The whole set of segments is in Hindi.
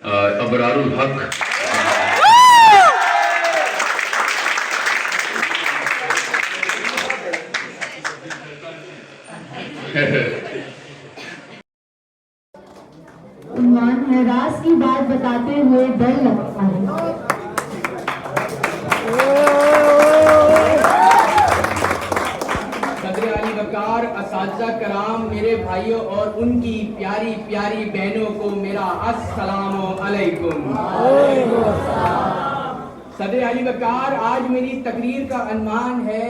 अबरारुल हक उन्वान है राज की बात बताते हुए डर लगता है। सदर अली वकार, असातिज़ा कराम, मेरे भाइयों और उनकी प्यारी प्यारी बहनों को मेरा अस्सलामु अलैकुम। सदर अली वकार, आज मेरी तकरीर का अनवान है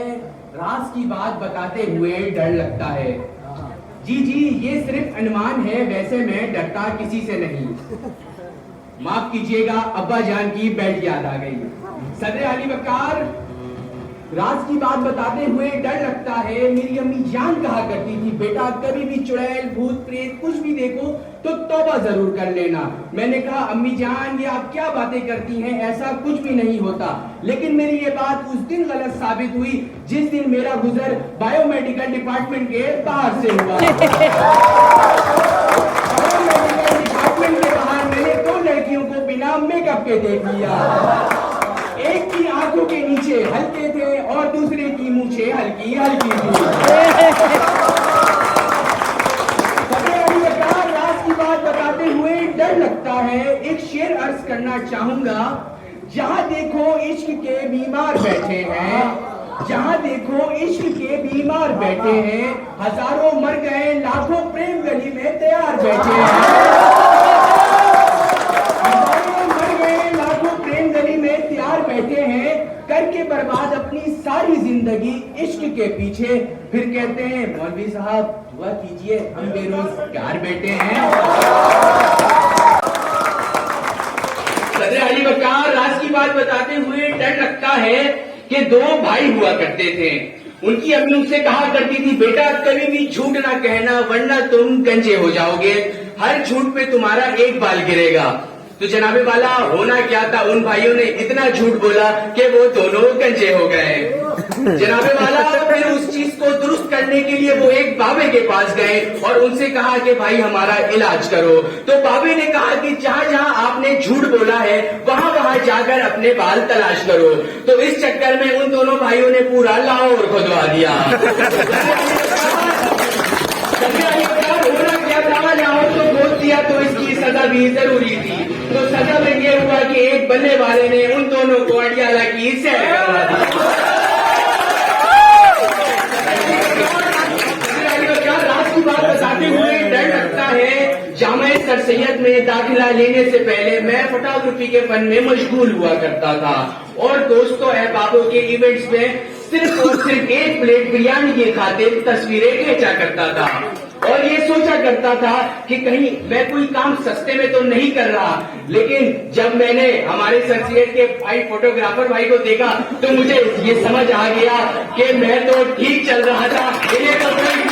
राज की बात बताते हुए डर लगता है। जी, ये सिर्फ अनुमान है, वैसे मैं डरता किसी से नहीं। माफ कीजिएगा, अब्बा जान की बेल्ट याद आ गई। सदर अली वकार, राज की बात बताते हुए डर लगता है। मेरी अम्मी जान कहा करती थी, बेटा कभी भी चुड़ैल भूत प्रेत कुछ भी देखो तो तौबा जरूर कर लेना। मैंने कहा अम्मी जान ये आप क्या बातें करती हैं, ऐसा कुछ भी नहीं होता। लेकिन मेरी ये बात उस दिन गलत साबित हुई जिस दिन मेरा गुजर बायोमेडिकल डिपार्टमेंट के बाहर से हुआ। बायोमेडिकल डिपार्टमेंट के बाहर मैंने 2 लड़कियों को बिना मेकअप के देख लिया। एक की आंखों के नीचे हल्के थे और दूसरे की मूछें हल्की हल्की थी। राज की बात बताते हुए डर लगता है। एक शेर अर्ज करना चाहूंगा, जहां देखो इश्क के बीमार बैठे हैं, जहां देखो इश्क के बीमार बैठे हैं, हजारों मर गए लाखों प्रेम गली में तैयार बैठे हैं। बैठे हैं करके बर्बाद अपनी सारी जिंदगी इश्क के पीछे, फिर कहते हैं मौलवी साहब दुआ कीजिए हम बेरोजगार बैठे हैं। सदर अली वकार, राज की बात बताते हुए डर लगता है कि 2 भाई हुआ करते थे। उनकी अम्मी उनसे कहा करती थी, बेटा कभी भी झूठ ना कहना वरना तुम गंजे हो जाओगे, हर झूठ पे तुम्हारा एक बाल गिरेगा। तो जनाबे वाला होना क्या था, उन भाइयों ने इतना झूठ बोला कि वो दोनों गंजे हो गए। जनाबे वाला फिर उस चीज को दुरुस्त करने के लिए वो एक बाबे के पास गए और उनसे कहा कि भाई हमारा इलाज करो। तो बाबे ने कहा कि जहां जहां आपने झूठ बोला है वहां वहां जाकर अपने बाल तलाश करो। तो इस चक्कर में उन दोनों भाइयों ने पूरा लाहौर खुदवा दिया। होना क्या था, लाहौर को खोद दिया तो इसकी सजा भी जरूरी थी। तो सजा में यह हुआ कि एक बल्ले वाले ने उन दोनों को अडियाला की सैर करवा दी। राज की बात बताते हुए डर लगता है। जामिया सर सैयद में दाखिला लेने से पहले मैं फोटोग्राफी के फन में मशगूल हुआ करता था और दोस्तों अहबाबों के इवेंट्स में सिर्फ और सिर्फ 1 प्लेट बिरयानी के खातिर तस्वीरें खींचा करता था और ये सोचा करता था कि कहीं मैं कोई काम सस्ते में तो नहीं कर रहा। लेकिन जब मैंने हमारे सर सैयद के भाई फोटोग्राफर भाई को देखा तो मुझे ये समझ आ गया कि मैं तो ठीक चल रहा था, इन्हें तो कोई